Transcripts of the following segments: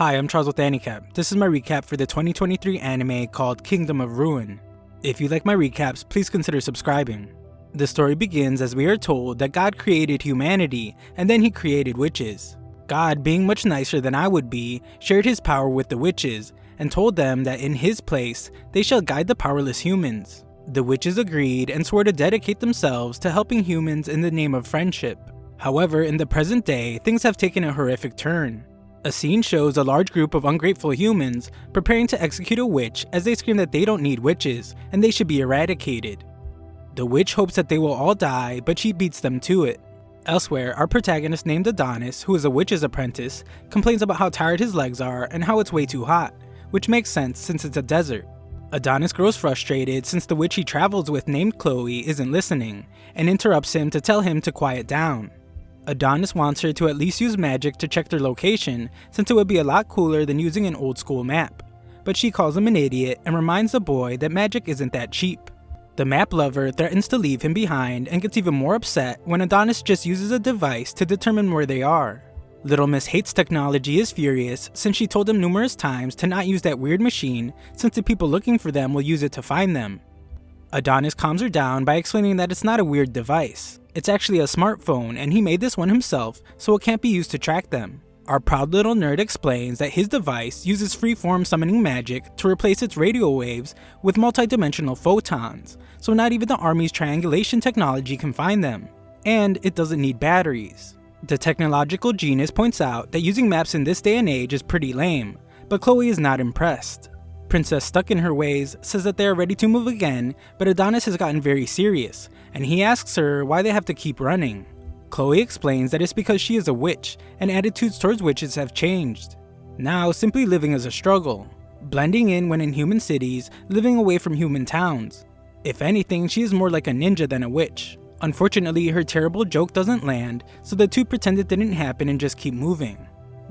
Hi, I'm Charles with AniCap. This is my recap for the 2023 anime called Kingdom of Ruin. If you like my recaps, please consider subscribing. The story begins as we are told that God created humanity, and then he created witches. God, being much nicer than I would be, shared his power with the witches, and told them that in his place, they shall guide the powerless humans. The witches agreed and swore to dedicate themselves to helping humans in the name of friendship. However, in the present day, things have taken a horrific turn. A scene shows a large group of ungrateful humans preparing to execute a witch as they scream that they don't need witches and they should be eradicated. The witch hopes that they will all die, but she beats them to it. Elsewhere, our protagonist named Adonis, who is a witch's apprentice, complains about how tired his legs are and how it's way too hot, which makes sense since it's a desert. Adonis grows frustrated since the witch he travels with named Chloe isn't listening, and interrupts him to tell him to quiet down. Adonis wants her to at least use magic to check their location, since it would be a lot cooler than using an old school map. But she calls him an idiot and reminds the boy that magic isn't that cheap. The map lover threatens to leave him behind and gets even more upset when Adonis just uses a device to determine where they are. Little Miss hates technology is furious since she told him numerous times to not use that weird machine since the people looking for them will use it to find them. Adonis calms her down by explaining that it's not a weird device. It's actually a smartphone and he made this one himself, so it can't be used to track them. Our proud little nerd explains that his device uses freeform summoning magic to replace its radio waves with multidimensional photons, so not even the army's triangulation technology can find them. And it doesn't need batteries. The technological genius points out that using maps in this day and age is pretty lame, but Chloe is not impressed. Princess, stuck in her ways, says that they are ready to move again, but Adonis has gotten very serious, and he asks her why they have to keep running. Chloe explains that it's because she is a witch, and attitudes towards witches have changed. Now, simply living is a struggle, blending in when in human cities, living away from human towns. If anything, she is more like a ninja than a witch. Unfortunately, her terrible joke doesn't land, so the two pretend it didn't happen and just keep moving.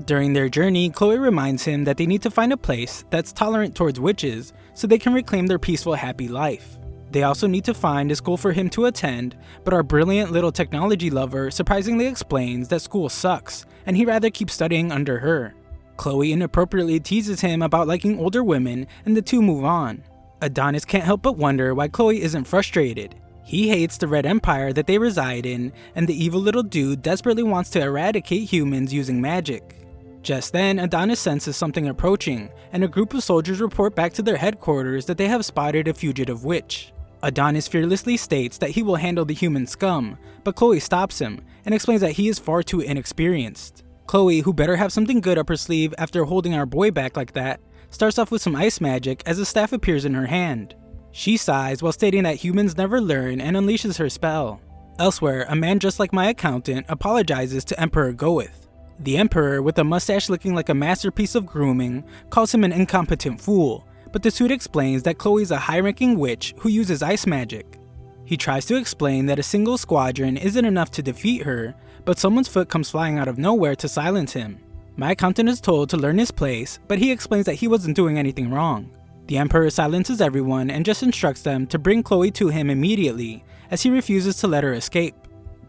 During their journey, Chloe reminds him that they need to find a place that's tolerant towards witches so they can reclaim their peaceful, happy life. They also need to find a school for him to attend, but our brilliant little technology lover surprisingly explains that school sucks and he'd rather keep studying under her. Chloe inappropriately teases him about liking older women and the two move on. Adonis can't help but wonder why Chloe isn't frustrated. He hates the Red Empire that they reside in, and the evil little dude desperately wants to eradicate humans using magic. Just then, Adonis senses something approaching, and a group of soldiers report back to their headquarters that they have spotted a fugitive witch. Adonis fearlessly states that he will handle the human scum, but Chloe stops him, and explains that he is far too inexperienced. Chloe, who better have something good up her sleeve after holding our boy back like that, starts off with some ice magic as a staff appears in her hand. She sighs while stating that humans never learn and unleashes her spell. Elsewhere, a man just like my accountant apologizes to Emperor Goeth. The Emperor, with a mustache looking like a masterpiece of grooming, calls him an incompetent fool, but the suit explains that Chloe's a high-ranking witch who uses ice magic. He tries to explain that a single squadron isn't enough to defeat her, but someone's foot comes flying out of nowhere to silence him. My accountant is told to learn his place, but he explains that he wasn't doing anything wrong. The Emperor silences everyone and just instructs them to bring Chloe to him immediately, as he refuses to let her escape.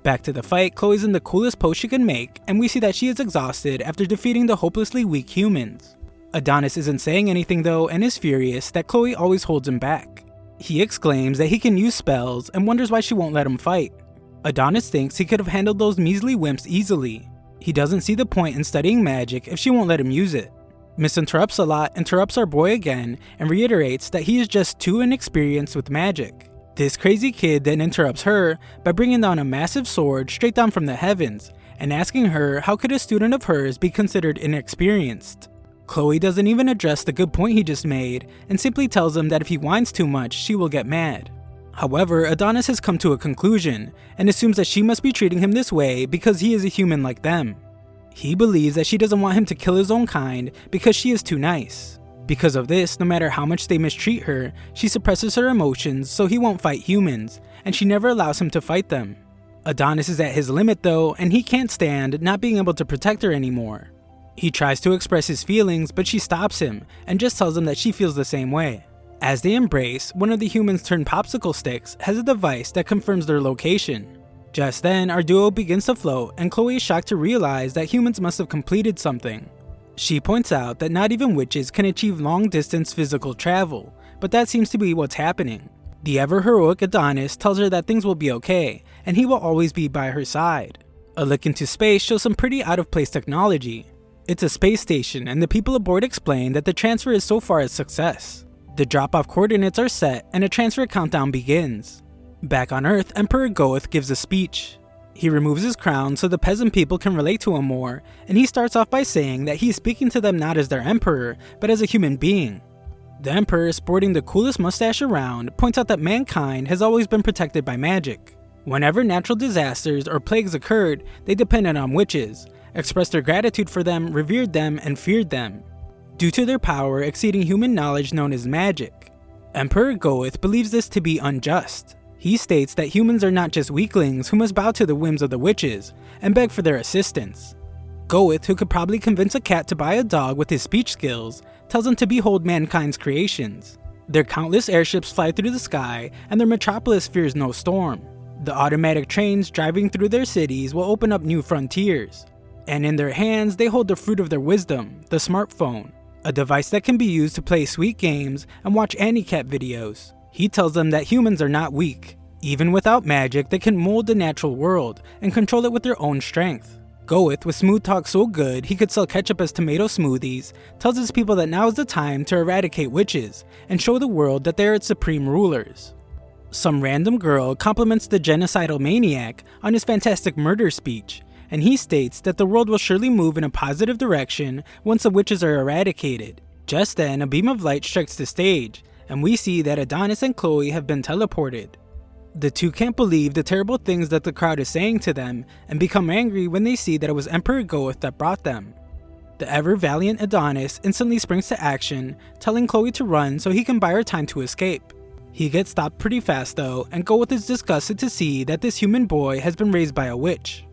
Back to the fight, Chloe's in the coolest pose she can make, and we see that she is exhausted after defeating the hopelessly weak humans. Adonis isn't saying anything though and is furious that Chloe always holds him back. He exclaims that he can use spells and wonders why she won't let him fight. Adonis thinks he could have handled those measly wimps easily. He doesn't see the point in studying magic if she won't let him use it. Miss Interrupts a lot interrupts our boy again and reiterates that he is just too inexperienced with magic. This crazy kid then interrupts her by bringing down a massive sword straight down from the heavens and asking her how could a student of hers be considered inexperienced. Chloe doesn't even address the good point he just made and simply tells him that if he whines too much, she will get mad. However, Adonis has come to a conclusion and assumes that she must be treating him this way because he is a human like them. He believes that she doesn't want him to kill his own kind because she is too nice. Because of this, no matter how much they mistreat her, she suppresses her emotions so he won't fight humans, and she never allows him to fight them. Adonis is at his limit though, and he can't stand not being able to protect her anymore. He tries to express his feelings, but she stops him, and just tells him that she feels the same way. As they embrace, one of the humans turned popsicle sticks has a device that confirms their location. Just then, our duo begins to float, and Chloe is shocked to realize that humans must have completed something. She points out that not even witches can achieve long-distance physical travel, but that seems to be what's happening. The ever-heroic Adonis tells her that things will be okay, and he will always be by her side. A look into space shows some pretty out-of-place technology. It's a space station, and the people aboard explain that the transfer is so far a success. The drop-off coordinates are set, and a transfer countdown begins. Back on Earth, Emperor Goeth gives a speech. He removes his crown so the peasant people can relate to him more, and he starts off by saying that he's speaking to them not as their emperor, but as a human being. The emperor, sporting the coolest mustache around, points out that mankind has always been protected by magic. Whenever natural disasters or plagues occurred, they depended on witches, expressed their gratitude for them, revered them, and feared them, due to their power exceeding human knowledge known as magic. Emperor Goeth believes this to be unjust. He states that humans are not just weaklings who must bow to the whims of the witches and beg for their assistance. Goeth, who could probably convince a cat to buy a dog with his speech skills, tells him to behold mankind's creations. Their countless airships fly through the sky, and their metropolis fears no storm. The automatic trains driving through their cities will open up new frontiers. And in their hands, they hold the fruit of their wisdom, the smartphone, a device that can be used to play sweet games and watch AniCap videos. He tells them that humans are not weak. Even without magic, they can mold the natural world and control it with their own strength. Goeth, with smooth talk so good he could sell ketchup as tomato smoothies, tells his people that now is the time to eradicate witches and show the world that they are its supreme rulers. Some random girl compliments the genocidal maniac on his fantastic murder speech, and he states that the world will surely move in a positive direction once the witches are eradicated. Just then, a beam of light strikes the stage, and we see that Adonis and Chloe have been teleported. The two can't believe the terrible things that the crowd is saying to them, and become angry when they see that it was Emperor Goeth that brought them. The ever-valiant Adonis instantly springs to action, telling Chloe to run so he can buy her time to escape. He gets stopped pretty fast though, and Goeth is disgusted to see that this human boy has been raised by a witch.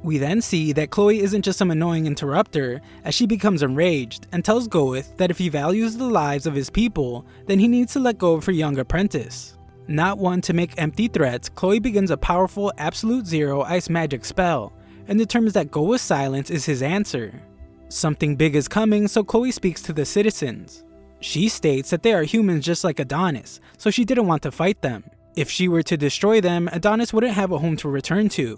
We then see that Chloe isn't just some annoying interrupter, as she becomes enraged and tells Goeth that if he values the lives of his people, then he needs to let go of her young apprentice. Not one to make empty threats, Chloe begins a powerful Absolute Zero ice magic spell, and determines that Goeth's silence is his answer. Something big is coming, so Chloe speaks to the citizens. She states that they are humans just like Adonis, so she didn't want to fight them. If she were to destroy them, Adonis wouldn't have a home to return to.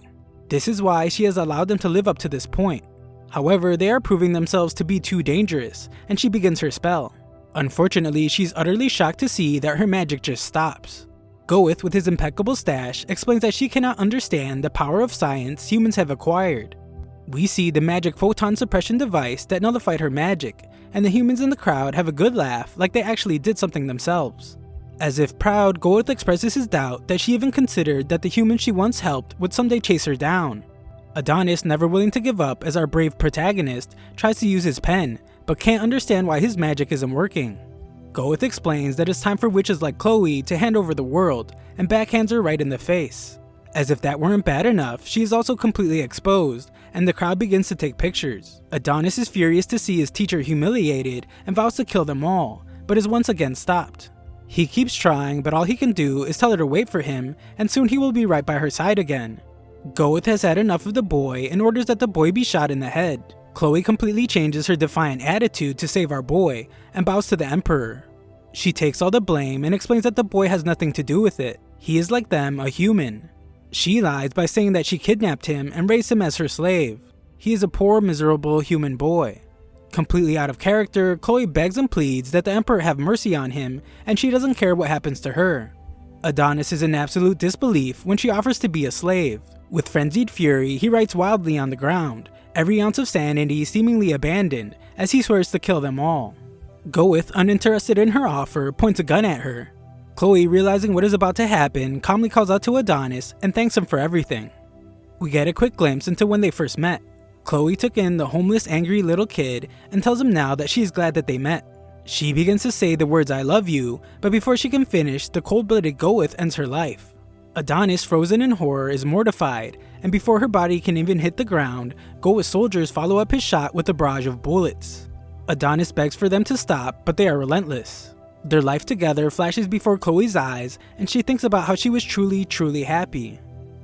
This is why she has allowed them to live up to this point. However, they are proving themselves to be too dangerous, and she begins her spell. Unfortunately, she's utterly shocked to see that her magic just stops. Goeth, with his impeccable stash, explains that she cannot understand the power of science humans have acquired. We see the magic photon suppression device that nullified her magic, and the humans in the crowd have a good laugh like they actually did something themselves. As if proud, Goeth expresses his doubt that she even considered that the humans she once helped would someday chase her down. Adonis, never willing to give up as our brave protagonist, tries to use his pen, but can't understand why his magic isn't working. Goeth explains that it's time for witches like Chloe to hand over the world, and backhands her right in the face. As if that weren't bad enough, she is also completely exposed, and the crowd begins to take pictures. Adonis is furious to see his teacher humiliated and vows to kill them all, but is once again stopped. He keeps trying, but all he can do is tell her to wait for him, and soon he will be right by her side again. Goeth has had enough of the boy and orders that the boy be shot in the head. Chloe completely changes her defiant attitude to save our boy, and bows to the Emperor. She takes all the blame and explains that the boy has nothing to do with it. He is like them, a human. She lies by saying that she kidnapped him and raised him as her slave. He is a poor, miserable human boy. Completely out of character, Chloe begs and pleads that the Emperor have mercy on him, and she doesn't care what happens to her. Adonis is in absolute disbelief when she offers to be a slave. With frenzied fury, he writes wildly on the ground, every ounce of sanity seemingly abandoned, as he swears to kill them all. Goeth, uninterested in her offer, points a gun at her. Chloe, realizing what is about to happen, calmly calls out to Adonis and thanks him for everything. We get a quick glimpse into when they first met. Chloe took in the homeless, angry little kid and tells him now that she is glad that they met. She begins to say the words "I love you," but before she can finish, the cold-blooded Goeth ends her life. Adonis, frozen in horror, is mortified, and before her body can even hit the ground, Goeth's soldiers follow up his shot with a barrage of bullets. Adonis begs for them to stop, but they are relentless. Their life together flashes before Chloe's eyes, and she thinks about how she was truly happy.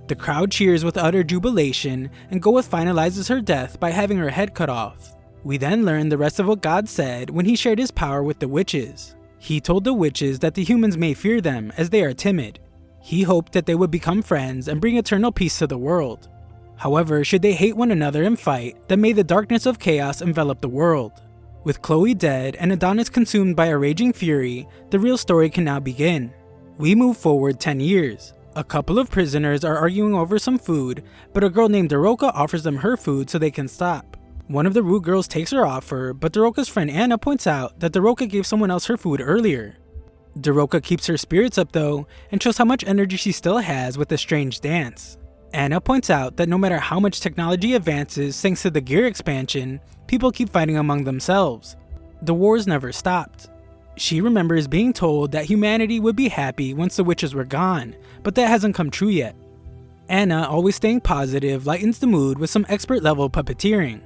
The crowd cheers with utter jubilation, and Goeth finalizes her death by having her head cut off. We then learn the rest of what God said when he shared his power with the witches. He told the witches that the humans may fear them as they are timid. He hoped that they would become friends and bring eternal peace to the world. However, should they hate one another and fight, then may the darkness of chaos envelop the world. With Chloe dead and Adonis consumed by a raging fury, the real story can now begin. We move forward 10 years. A couple of prisoners are arguing over some food, but a girl named Daroka offers them her food so they can stop. One of the rude girls takes her offer, but Daroka's friend Anna points out that Daroka gave someone else her food earlier. Daroka keeps her spirits up though, and shows how much energy she still has with a strange dance. Anna points out that no matter how much technology advances thanks to the gear expansion, people keep fighting among themselves. The wars never stopped. She remembers being told that humanity would be happy once the witches were gone, but that hasn't come true yet. Anna, always staying positive, lightens the mood with some expert level puppeteering.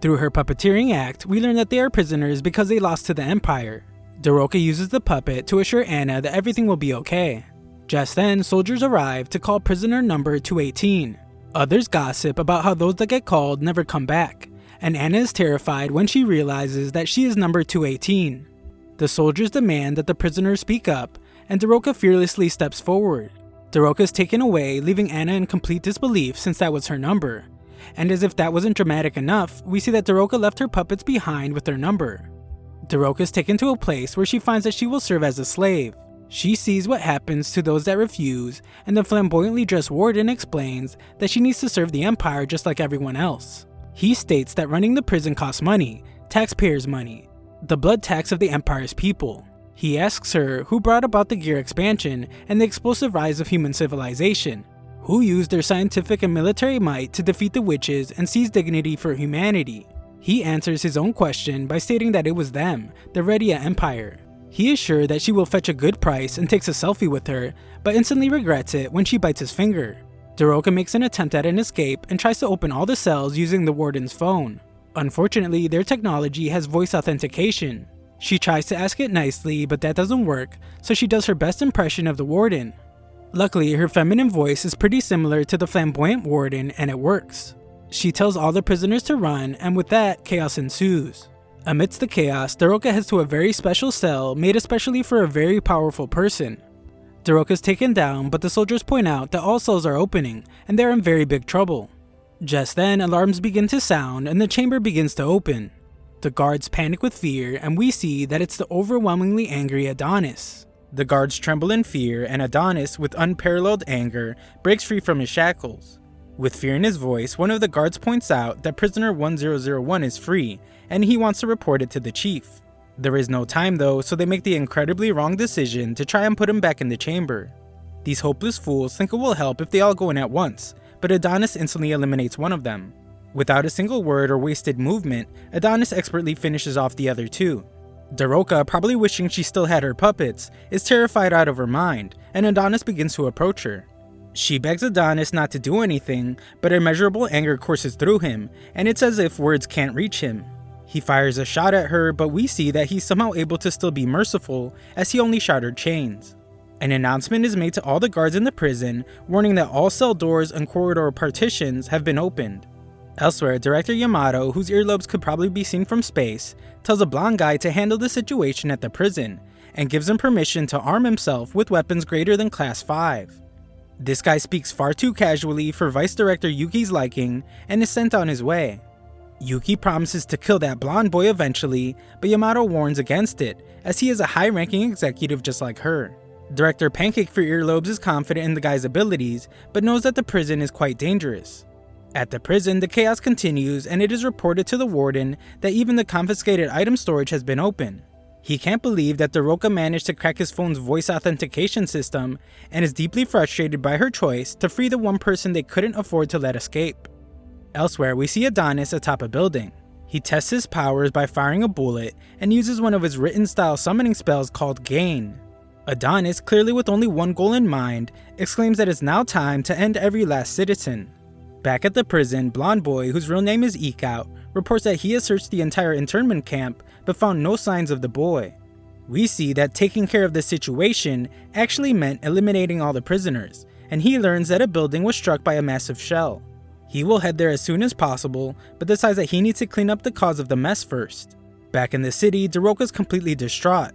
Through her puppeteering act, we learn that they are prisoners because they lost to the Empire. Daroka uses the puppet to assure Anna that everything will be okay. Just then, soldiers arrive to call prisoner number 218. Others gossip about how those that get called never come back, and Anna is terrified when she realizes that she is number 218. The soldiers demand that the prisoners speak up, and Daroka fearlessly steps forward. Daroka is taken away, leaving Anna in complete disbelief since that was her number. And as if that wasn't dramatic enough, we see that Daroka left her puppets behind with their number. Daroka is taken to a place where she finds that she will serve as a slave. She sees what happens to those that refuse, and the flamboyantly dressed warden explains that she needs to serve the Empire just like everyone else. He states that running the prison costs money, taxpayers' money, the blood tax of the Empire's people. He asks her who brought about the gear expansion and the explosive rise of human civilization, who used their scientific and military might to defeat the witches and seize dignity for humanity. He answers his own question by stating that it was them, the Redia Empire. He is sure that she will fetch a good price and takes a selfie with her, but instantly regrets it when she bites his finger. Daroka makes an attempt at an escape and tries to open all the cells using the warden's phone. Unfortunately, their technology has voice authentication. She tries to ask it nicely, but that doesn't work, so she does her best impression of the warden. Luckily, her feminine voice is pretty similar to the flamboyant warden and it works. She tells all the prisoners to run, and with that, chaos ensues. Amidst the chaos, Daroka heads to a very special cell made especially for a very powerful person. Daroka is taken down, but the soldiers point out that all cells are opening, and they're in very big trouble. Just then, alarms begin to sound and the chamber begins to open. The guards panic with fear, and we see that it's the overwhelmingly angry Adonis. The guards tremble in fear, and Adonis, with unparalleled anger, breaks free from his shackles. With fear in his voice, one of the guards points out that prisoner 1001 is free, and he wants to report it to the chief. There is no time though, so they make the incredibly wrong decision to try and put him back in the chamber. These hopeless fools think it will help if they all go in at once, but Adonis instantly eliminates one of them. Without a single word or wasted movement, Adonis expertly finishes off the other two. Daroka, probably wishing she still had her puppets, is terrified out of her mind, and Adonis begins to approach her. She begs Adonis not to do anything, but immeasurable anger courses through him, and it's as if words can't reach him. He fires a shot at her, but we see that he's somehow able to still be merciful, as he only shattered chains. An announcement is made to all the guards in the prison, warning that all cell doors and corridor partitions have been opened. Elsewhere, Director Yamato, whose earlobes could probably be seen from space, tells a blonde guy to handle the situation at the prison, and gives him permission to arm himself with weapons greater than Class 5. This guy speaks far too casually for Vice Director Yuki's liking, and is sent on his way. Yuki promises to kill that blonde boy eventually, but Yamato warns against it, as he is a high-ranking executive just like her. Director Pancake for Earlobes is confident in the guy's abilities, but knows that the prison is quite dangerous. At the prison, the chaos continues, and it is reported to the warden that even the confiscated item storage has been opened. He can't believe that Daroka managed to crack his phone's voice authentication system, and is deeply frustrated by her choice to free the one person they couldn't afford to let escape. Elsewhere, we see Adonis atop a building. He tests his powers by firing a bullet, and uses one of his written-style summoning spells called Gain. Adonis, clearly with only one goal in mind, exclaims that it's now time to end every last citizen. Back at the prison, Blonde Boy, whose real name is Eekout, reports that he has searched the entire internment camp but found no signs of the boy. We see that taking care of the situation actually meant eliminating all the prisoners, and he learns that a building was struck by a massive shell. He will head there as soon as possible, but decides that he needs to clean up the cause of the mess first. Back in the city, Daroka's completely distraught.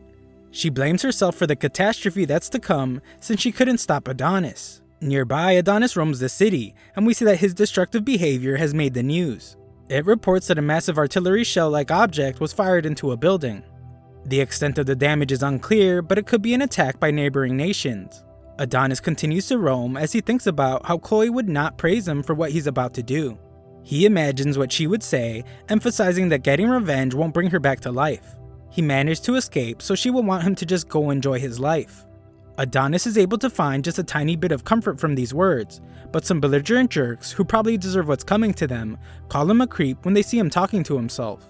She blames herself for the catastrophe that's to come since she couldn't stop Adonis. Nearby, Adonis roams the city, and we see that his destructive behavior has made the news. It reports that a massive artillery shell-like object was fired into a building. The extent of the damage is unclear, but it could be an attack by neighboring nations. Adonis continues to roam as he thinks about how Chloe would not praise him for what he's about to do. He imagines what she would say, emphasizing that getting revenge won't bring her back to life. He managed to escape, so she will want him to just go enjoy his life. Adonis is able to find just a tiny bit of comfort from these words, but some belligerent jerks, who probably deserve what's coming to them, call him a creep when they see him talking to himself.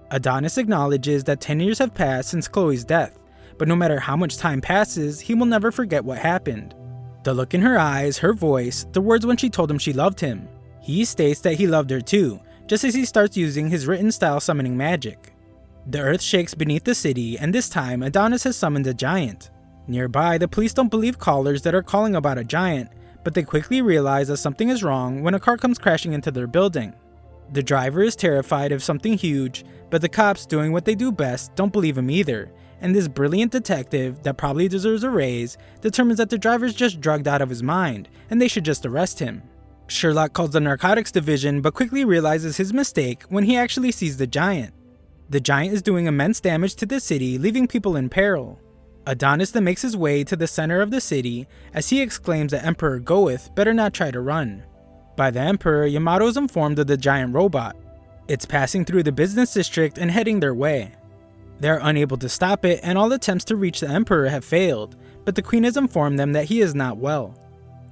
Adonis acknowledges that 10 years have passed since Chloe's death, but no matter how much time passes, he will never forget what happened. The look in her eyes, her voice, the words when she told him she loved him. He states that he loved her too, just as he starts using his written style summoning magic. The earth shakes beneath the city, and this time Adonis has summoned a giant. Nearby, the police don't believe callers that are calling about a giant, but they quickly realize that something is wrong when a car comes crashing into their building. The driver is terrified of something huge, but the cops, doing what they do best, don't believe him either, and this brilliant detective, that probably deserves a raise, determines that the driver's just drugged out of his mind, and they should just arrest him. Sherlock calls the narcotics division, but quickly realizes his mistake when he actually sees the giant. The giant is doing immense damage to the city, leaving people in peril. Adonis then makes his way to the center of the city, as he exclaims that Emperor Goeth better not try to run. By the Emperor, Yamato is informed of the giant robot. It's passing through the business district and heading their way. They are unable to stop it, and all attempts to reach the Emperor have failed, but the Queen has informed them that he is not well.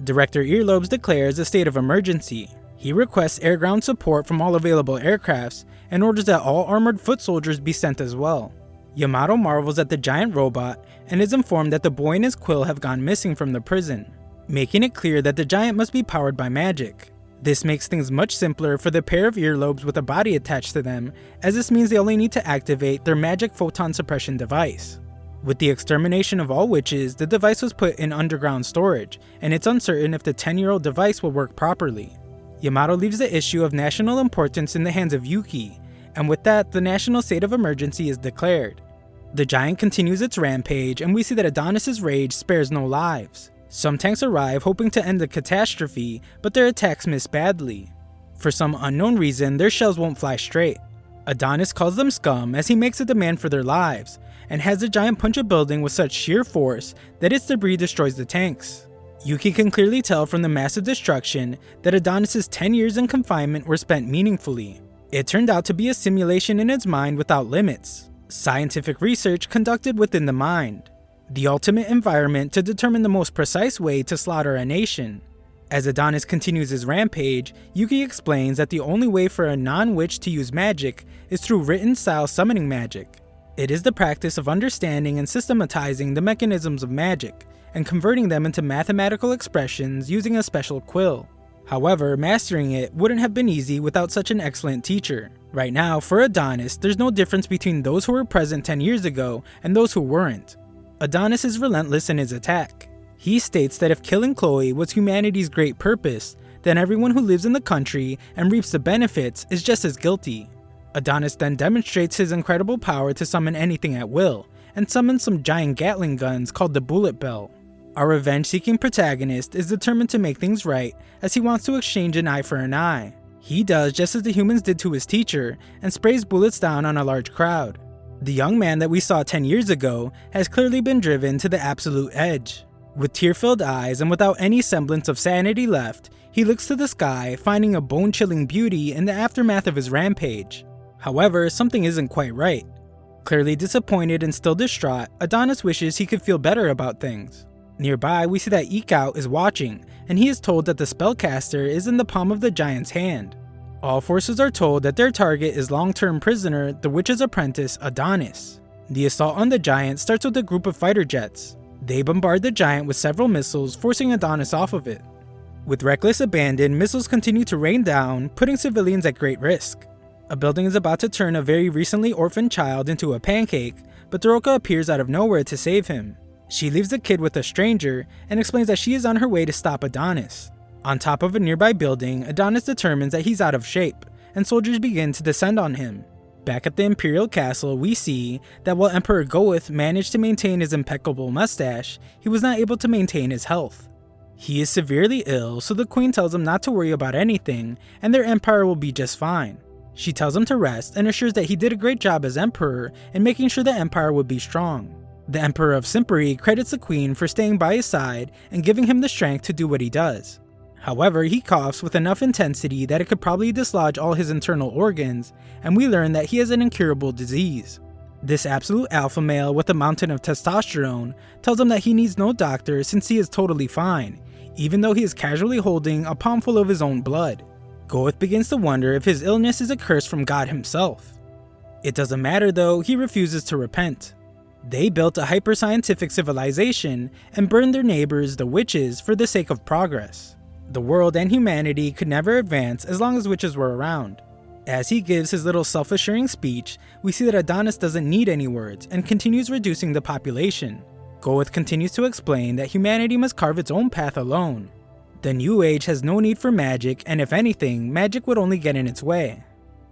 Director Earlobes declares a state of emergency. He requests air-ground support from all available aircrafts and orders that all armored foot soldiers be sent as well. Yamato marvels at the giant robot and is informed that the boy and his quill have gone missing from the prison, making it clear that the giant must be powered by magic. This makes things much simpler for the pair of earlobes with a body attached to them, as this means they only need to activate their magic photon suppression device. With the extermination of all witches, the device was put in underground storage, and it's uncertain if the 10-year-old device will work properly. Yamato leaves the issue of national importance in the hands of Yuki, and with that, the national state of emergency is declared. The giant continues its rampage, and we see that Adonis's rage spares no lives. Some tanks arrive hoping to end the catastrophe, but their attacks miss badly. For some unknown reason, their shells won't fly straight. Adonis calls them scum as he makes a demand for their lives, and has the giant punch a building with such sheer force that its debris destroys the tanks. Yuki can clearly tell from the massive destruction that Adonis's 10 years in confinement were spent meaningfully. It turned out to be a simulation in its mind without limits. Scientific research conducted within the mind. The ultimate environment to determine the most precise way to slaughter a nation. As Adonis continues his rampage, Yuki explains that the only way for a non-witch to use magic is through written-style summoning magic. It is the practice of understanding and systematizing the mechanisms of magic, and converting them into mathematical expressions using a special quill. However, mastering it wouldn't have been easy without such an excellent teacher. Right now, for Adonis, there's no difference between those who were present 10 years ago and those who weren't. Adonis is relentless in his attack. He states that if killing Chloe was humanity's great purpose, then everyone who lives in the country and reaps the benefits is just as guilty. Adonis then demonstrates his incredible power to summon anything at will, and summons some giant Gatling guns called the Bullet Bell. Our revenge-seeking protagonist is determined to make things right, as he wants to exchange an eye for an eye. He does just as the humans did to his teacher, and sprays bullets down on a large crowd. The young man that we saw 10 years ago has clearly been driven to the absolute edge. With tear-filled eyes and without any semblance of sanity left, he looks to the sky, finding a bone-chilling beauty in the aftermath of his rampage. However, something isn't quite right. Clearly disappointed and still distraught, Adonis wishes he could feel better about things. Nearby, we see that Ikout is watching, and he is told that the spellcaster is in the palm of the giant's hand. All forces are told that their target is long-term prisoner, the witch's apprentice, Adonis. The assault on the giant starts with a group of fighter jets. They bombard the giant with several missiles, forcing Adonis off of it. With reckless abandon, missiles continue to rain down, putting civilians at great risk. A building is about to turn a very recently orphaned child into a pancake, but Daroka appears out of nowhere to save him. She leaves the kid with a stranger and explains that she is on her way to stop Adonis. On top of a nearby building, Adonis determines that he's out of shape, and soldiers begin to descend on him. Back at the Imperial Castle, we see that while Emperor Goeth managed to maintain his impeccable mustache, he was not able to maintain his health. He is severely ill, so the Queen tells him not to worry about anything, and their empire will be just fine. She tells him to rest and assures that he did a great job as Emperor in making sure the empire would be strong. The Emperor of Simperi credits the Queen for staying by his side and giving him the strength to do what he does. However, he coughs with enough intensity that it could probably dislodge all his internal organs, and we learn that he has an incurable disease. This absolute alpha male with a mountain of testosterone tells him that he needs no doctor since he is totally fine, even though he is casually holding a palmful of his own blood. Goeth begins to wonder if his illness is a curse from God himself. It doesn't matter though, he refuses to repent. They built a hyper-scientific civilization and burned their neighbors, the witches, for the sake of progress. The world and humanity could never advance as long as witches were around. As he gives his little self-assuring speech, we see that Adonis doesn't need any words and continues reducing the population. Goeth continues to explain that humanity must carve its own path alone. The New Age has no need for magic, and if anything, magic would only get in its way.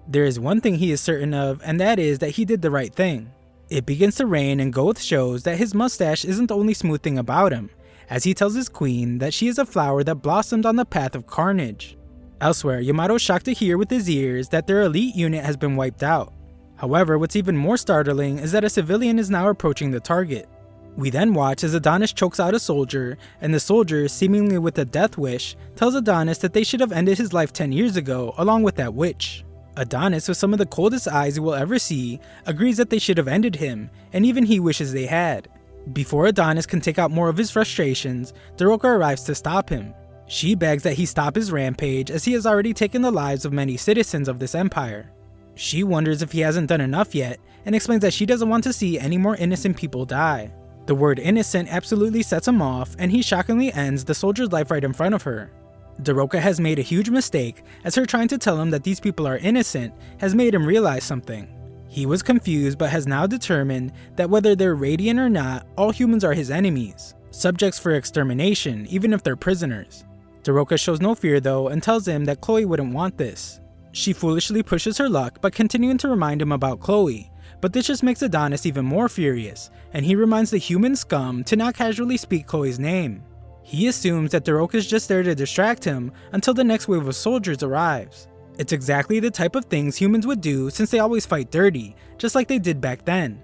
There is one thing he is certain of, and that is that he did the right thing. It begins to rain and Goeth shows that his mustache isn't the only smooth thing about him, as he tells his queen that she is a flower that blossomed on the path of carnage. Elsewhere, Yamato's shocked to hear with his ears that their elite unit has been wiped out. However, what's even more startling is that a civilian is now approaching the target. We then watch as Adonis chokes out a soldier, and the soldier, seemingly with a death wish, tells Adonis that they should have ended his life 10 years ago along with that witch. Adonis, with some of the coldest eyes you will ever see, agrees that they should have ended him, and even he wishes they had. Before Adonis can take out more of his frustrations, Daroka arrives to stop him. She begs that he stop his rampage as he has already taken the lives of many citizens of this empire. She wonders if he hasn't done enough yet, and explains that she doesn't want to see any more innocent people die. The word innocent absolutely sets him off, and he shockingly ends the soldier's life right in front of her. Daroka has made a huge mistake, as her trying to tell him that these people are innocent has made him realize something. He was confused but has now determined that whether they're radiant or not, all humans are his enemies, subjects for extermination even if they're prisoners. Daroka shows no fear though and tells him that Chloe wouldn't want this. She foolishly pushes her luck by continuing to remind him about Chloe, but this just makes Adonis even more furious, and he reminds the human scum to not casually speak Chloe's name. He assumes that Daroka's just there to distract him until the next wave of soldiers arrives. It's exactly the type of things humans would do since they always fight dirty, just like they did back then.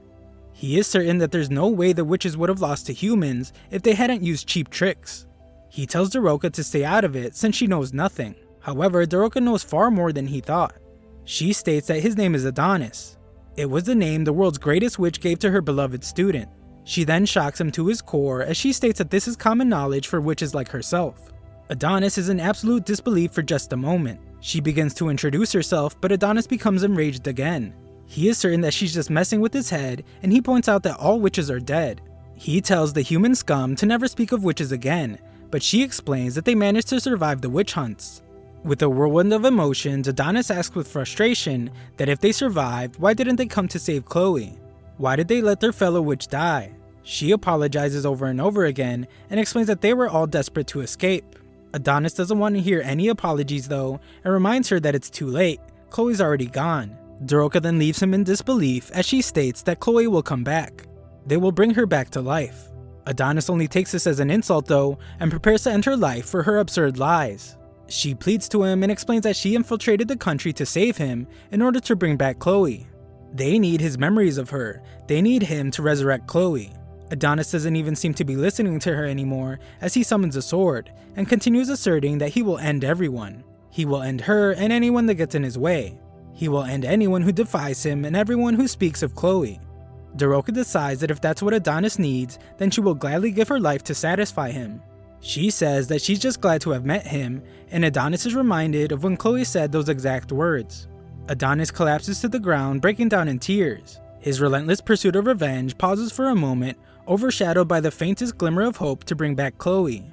He is certain that there's no way the witches would have lost to humans if they hadn't used cheap tricks. He tells Daroka to stay out of it since she knows nothing. However, Daroka knows far more than he thought. She states that his name is Adonis. It was the name the world's greatest witch gave to her beloved student. She then shocks him to his core as she states that this is common knowledge for witches like herself. Adonis is in absolute disbelief for just a moment. She begins to introduce herself, but Adonis becomes enraged again. He is certain that she's just messing with his head, and he points out that all witches are dead. He tells the human scum to never speak of witches again, but she explains that they managed to survive the witch hunts. With a whirlwind of emotions, Adonis asks with frustration that if they survived, why didn't they come to save Chloe? Why did they let their fellow witch die? She apologizes over and over again and explains that they were all desperate to escape. Adonis doesn't want to hear any apologies though, and reminds her that it's too late. Chloe's already gone. Daroka then leaves him in disbelief as she states that Chloe will come back. They will bring her back to life. Adonis only takes this as an insult though, and prepares to end her life for her absurd lies. She pleads to him and explains that she infiltrated the country to save him in order to bring back Chloe. They need his memories of her. They need him to resurrect Chloe. Adonis doesn't even seem to be listening to her anymore as he summons a sword and continues asserting that he will end everyone. He will end her and anyone that gets in his way. He will end anyone who defies him and everyone who speaks of Chloe. Daroka decides that if that's what Adonis needs, then she will gladly give her life to satisfy him. She says that she's just glad to have met him, and Adonis is reminded of when Chloe said those exact words. Adonis collapses to the ground, breaking down in tears. His relentless pursuit of revenge pauses for a moment, overshadowed by the faintest glimmer of hope to bring back Chloe.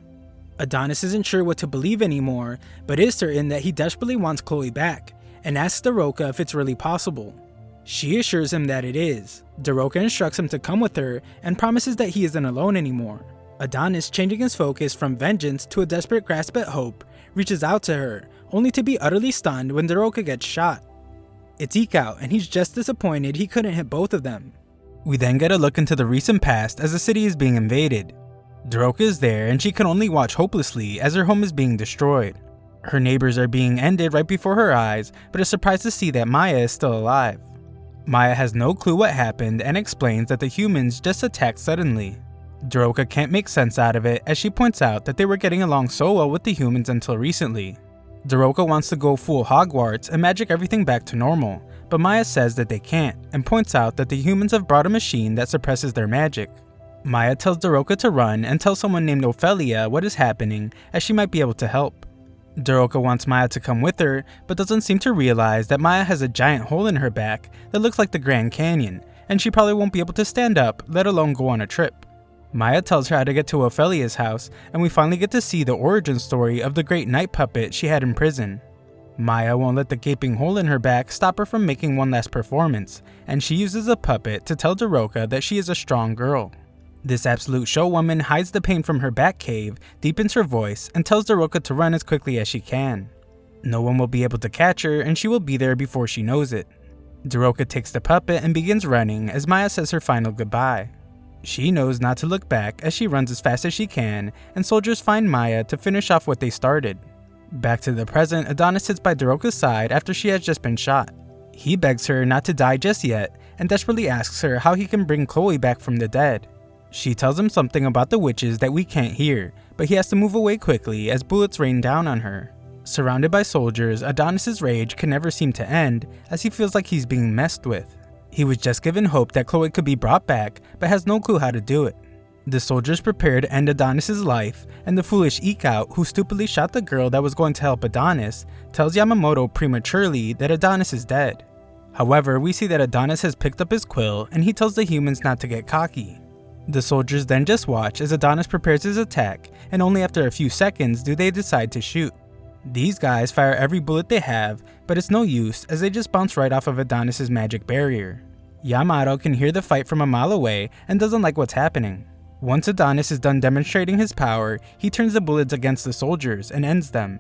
Adonis isn't sure what to believe anymore, but is certain that he desperately wants Chloe back, and asks Daroka if it's really possible. She assures him that it is. Daroka instructs him to come with her and promises that he isn't alone anymore. Adonis, changing his focus from vengeance to a desperate grasp at hope, reaches out to her, only to be utterly stunned when Daroka gets shot. It's Ikaut, and he's just disappointed he couldn't hit both of them. We then get a look into the recent past as the city is being invaded. Daroka is there and she can only watch hopelessly as her home is being destroyed. Her neighbors are being ended right before her eyes, but is surprised to see that Maya is still alive. Maya has no clue what happened and explains that the humans just attacked suddenly. Daroka can't make sense out of it as she points out that they were getting along so well with the humans until recently. Daroka wants to go full Hogwarts and magic everything back to normal, but Maya says that they can't and points out that the humans have brought a machine that suppresses their magic. Maya tells Daroka to run and tells someone named Ophelia what is happening as she might be able to help. Daroka wants Maya to come with her, but doesn't seem to realize that Maya has a giant hole in her back that looks like the Grand Canyon, and she probably won't be able to stand up, let alone go on a trip. Maya tells her how to get to Ophelia's house, and we finally get to see the origin story of the great night puppet she had in prison. Maya won't let the gaping hole in her back stop her from making one last performance, and she uses the puppet to tell Daroka that she is a strong girl. This absolute showwoman hides the pain from her back cave, deepens her voice, and tells Daroka to run as quickly as she can. No one will be able to catch her, and she will be there before she knows it. Daroka takes the puppet and begins running as Maya says her final goodbye. She knows not to look back as she runs as fast as she can, and soldiers find Maya to finish off what they started. Back to the present, Adonis sits by Daroka's side after she has just been shot. He begs her not to die just yet, and desperately asks her how he can bring Chloe back from the dead. She tells him something about the witches that we can't hear, but he has to move away quickly as bullets rain down on her. Surrounded by soldiers, Adonis's rage can never seem to end as he feels like he's being messed with. He was just given hope that Chloe could be brought back, but has no clue how to do it. The soldiers prepare to end Adonis's life, and the foolish Ikaut, who stupidly shot the girl that was going to help Adonis, tells Yamamoto prematurely that Adonis is dead. However, we see that Adonis has picked up his quill, and he tells the humans not to get cocky. The soldiers then just watch as Adonis prepares his attack, and only after a few seconds do they decide to shoot. These guys fire every bullet they have, but it's no use as they just bounce right off of Adonis's magic barrier. Yamato can hear the fight from a mile away and doesn't like what's happening. Once Adonis is done demonstrating his power, he turns the bullets against the soldiers and ends them.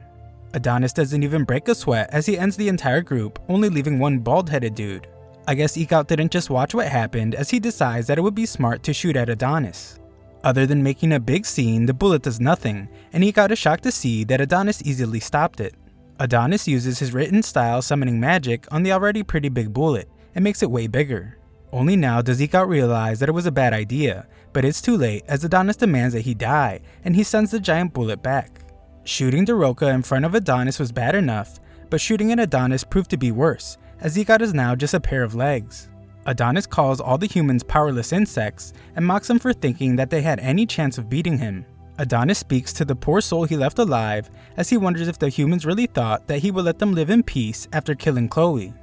Adonis doesn't even break a sweat as he ends the entire group, only leaving one bald-headed dude. I guess Ikaut didn't just watch what happened as he decides that it would be smart to shoot at Adonis. Other than making a big scene, the bullet does nothing, and Ikaut is shocked to see that Adonis easily stopped it. Adonis uses his written style summoning magic on the already pretty big bullet, and makes it way bigger. Only now does Ikaut realize that it was a bad idea, but it's too late as Adonis demands that he die, and he sends the giant bullet back. Shooting Daroka in front of Adonis was bad enough, but shooting at Adonis proved to be worse, as Ikaut is now just a pair of legs. Adonis calls all the humans powerless insects, and mocks them for thinking that they had any chance of beating him. Adonis speaks to the poor soul he left alive, as he wonders if the humans really thought that he would let them live in peace after killing Chloe.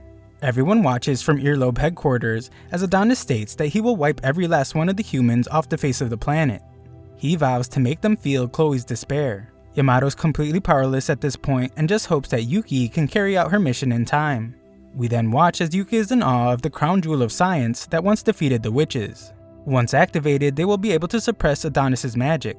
Everyone watches from Earlobe headquarters as Adonis states that he will wipe every last one of the humans off the face of the planet. He vows to make them feel Chloe's despair. Yamato's completely powerless at this point and just hopes that Yuki can carry out her mission in time. We then watch as Yuki is in awe of the crown jewel of science that once defeated the witches. Once activated, they will be able to suppress Adonis's magic.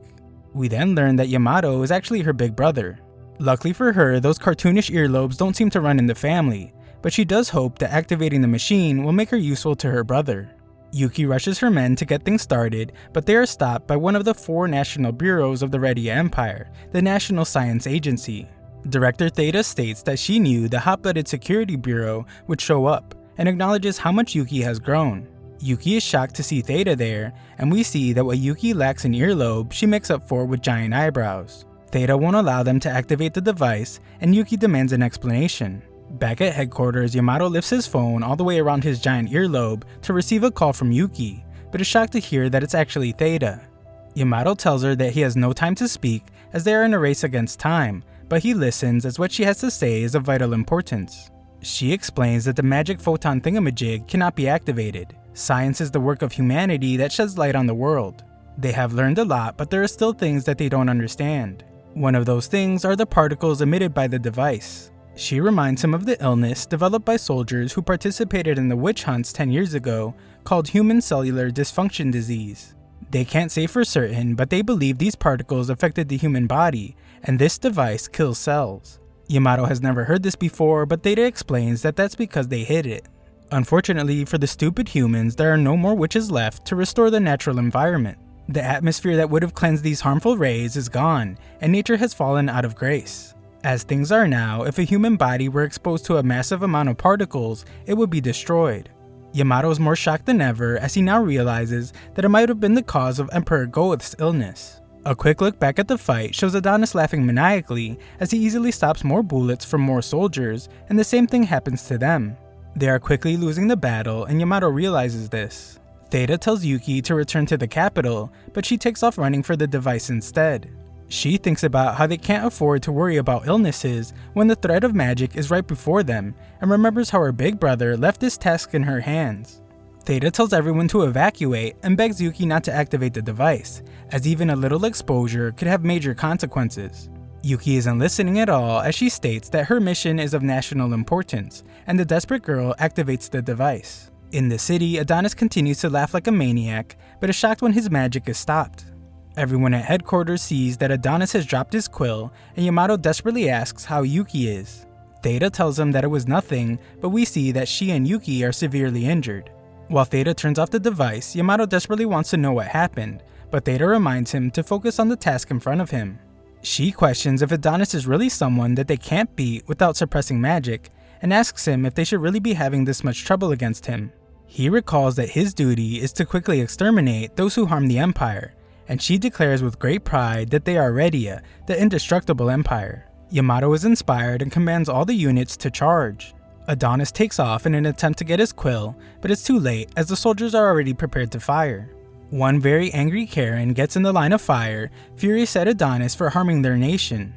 We then learn that Yamato is actually her big brother. Luckily for her, those cartoonish earlobes don't seem to run in the family, but she does hope that activating the machine will make her useful to her brother. Yuki rushes her men to get things started, but they are stopped by one of the 4 national bureaus of the Redia Empire, the National Science Agency. Director Theta states that she knew the hot-blooded security bureau would show up, and acknowledges how much Yuki has grown. Yuki is shocked to see Theta there, and we see that what Yuki lacks in earlobe, she makes up for with giant eyebrows. Theta won't allow them to activate the device, and Yuki demands an explanation. Back at headquarters, Yamato lifts his phone all the way around his giant earlobe to receive a call from Yuki, but is shocked to hear that it's actually Theta. Yamato tells her that he has no time to speak as they are in a race against time, but he listens as what she has to say is of vital importance. She explains that the magic photon thingamajig cannot be activated. Science is the work of humanity that sheds light on the world. They have learned a lot, but there are still things that they don't understand. One of those things are the particles emitted by the device. She reminds him of the illness developed by soldiers who participated in the witch hunts 10 years ago called human cellular dysfunction disease. They can't say for certain, but they believe these particles affected the human body, and this device kills cells. Yamato has never heard this before, but Theta explains that that's because they hid it. Unfortunately for the stupid humans, there are no more witches left to restore the natural environment. The atmosphere that would have cleansed these harmful rays is gone, and nature has fallen out of grace. As things are now, if a human body were exposed to a massive amount of particles, it would be destroyed. Yamato is more shocked than ever as he now realizes that it might have been the cause of Emperor Goeth's illness. A quick look back at the fight shows Adonis laughing maniacally as he easily stops more bullets from more soldiers, and the same thing happens to them. They are quickly losing the battle, and Yamato realizes this. Theta tells Yuki to return to the capital, but she takes off running for the device instead. She thinks about how they can't afford to worry about illnesses when the threat of magic is right before them, and remembers how her big brother left this task in her hands. Theta tells everyone to evacuate and begs Yuki not to activate the device, as even a little exposure could have major consequences. Yuki isn't listening at all as she states that her mission is of national importance, and the desperate girl activates the device. In the city, Adonis continues to laugh like a maniac, but is shocked when his magic is stopped. Everyone at headquarters sees that Adonis has dropped his quill, and Yamato desperately asks how Yuki is. Theta tells him that it was nothing, but we see that she and Yuki are severely injured. While Theta turns off the device, Yamato desperately wants to know what happened, but Theta reminds him to focus on the task in front of him. She questions if Adonis is really someone that they can't beat without suppressing magic, and asks him if they should really be having this much trouble against him. He recalls that his duty is to quickly exterminate those who harm the Empire, and she declares with great pride that they are Redia, the indestructible Empire. Yamato is inspired and commands all the units to charge. Adonis takes off in an attempt to get his quill, but it's too late as the soldiers are already prepared to fire. One very angry Karen gets in the line of fire, furious at Adonis for harming their nation.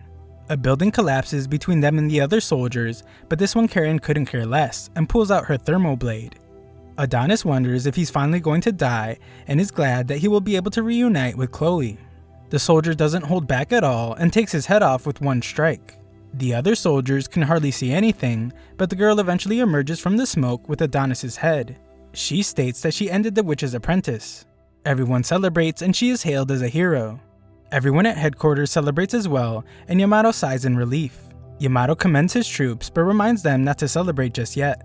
A building collapses between them and the other soldiers, but this one Karen couldn't care less and pulls out her thermoblade. Adonis wonders if he's finally going to die and is glad that he will be able to reunite with Chloe. The soldier doesn't hold back at all and takes his head off with one strike. The other soldiers can hardly see anything, but the girl eventually emerges from the smoke with Adonis's head. She states that she ended the witch's apprentice. Everyone celebrates and she is hailed as a hero. Everyone at headquarters celebrates as well, and Yamato sighs in relief. Yamato commends his troops but reminds them not to celebrate just yet.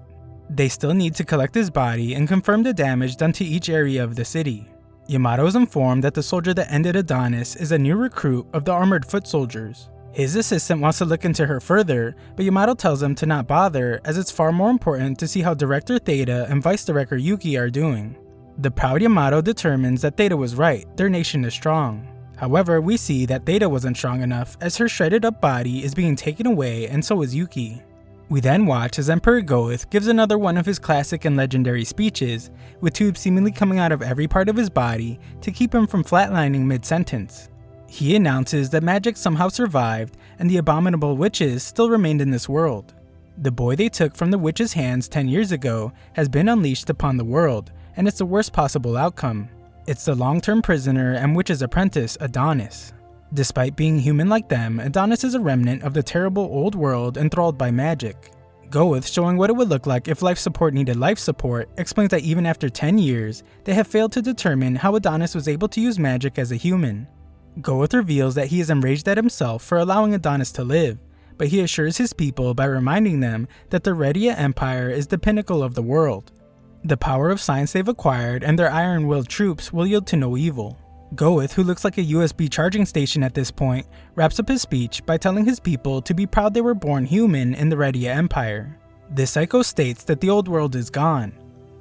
They still need to collect his body and confirm the damage done to each area of the city. Yamato is informed that the soldier that ended Adonis is a new recruit of the armored foot soldiers. His assistant wants to look into her further, but Yamato tells him to not bother as it's far more important to see how Director Theta and Vice Director Yuki are doing. The proud Yamato determines that Theta was right, their nation is strong. However, we see that Theta wasn't strong enough as her shredded up body is being taken away and so is Yuki. We then watch as Emperor Goeth gives another one of his classic and legendary speeches, with tubes seemingly coming out of every part of his body to keep him from flatlining mid-sentence. He announces that magic somehow survived and the abominable witches still remained in this world. The boy they took from the witches' hands 10 years ago has been unleashed upon the world, and it's the worst possible outcome. It's the long-term prisoner and witch's apprentice, Adonis. Despite being human like them, Adonis is a remnant of the terrible old world enthralled by magic. Goeth, showing what it would look like if life support needed life support, explains that even after 10 years, they have failed to determine how Adonis was able to use magic as a human. Goeth reveals that he is enraged at himself for allowing Adonis to live, but he assures his people by reminding them that the Redia Empire is the pinnacle of the world. The power of science they've acquired and their iron-willed troops will yield to no evil. Goeth, who looks like a USB charging station at this point, wraps up his speech by telling his people to be proud they were born human in the Redia Empire. This psycho states that the old world is gone.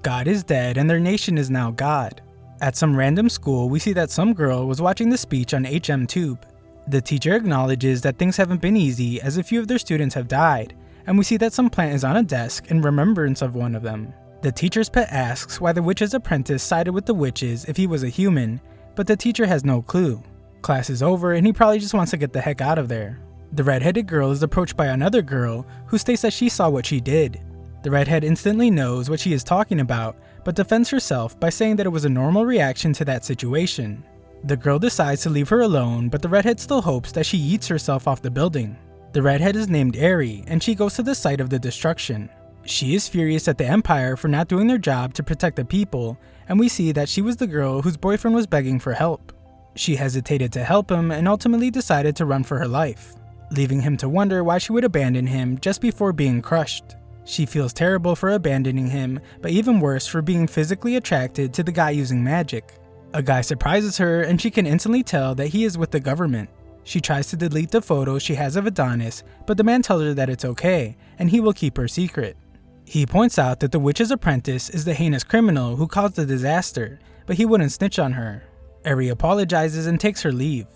God is dead and their nation is now God. At some random school, we see that some girl was watching the speech on HM Tube. The teacher acknowledges that things haven't been easy as a few of their students have died, and we see that some plant is on a desk in remembrance of one of them. The teacher's pet asks why the witch's apprentice sided with the witches if he was a human, but the teacher has no clue. Class is over and he probably just wants to get the heck out of there. The redheaded girl is approached by another girl who states that she saw what she did. The redhead instantly knows what she is talking about, but defends herself by saying that it was a normal reaction to that situation. The girl decides to leave her alone, but the redhead still hopes that she yeets herself off the building. The redhead is named Eri, and she goes to the site of the destruction. She is furious at the Empire for not doing their job to protect the people, and we see that she was the girl whose boyfriend was begging for help. She hesitated to help him and ultimately decided to run for her life, leaving him to wonder why she would abandon him just before being crushed. She feels terrible for abandoning him, but even worse for being physically attracted to the guy using magic. A guy surprises her and she can instantly tell that he is with the government. She tries to delete the photo she has of Adonis, but the man tells her that it's okay, and he will keep her secret. He points out that the witch's apprentice is the heinous criminal who caused the disaster, but he wouldn't snitch on her. Eri apologizes and takes her leave.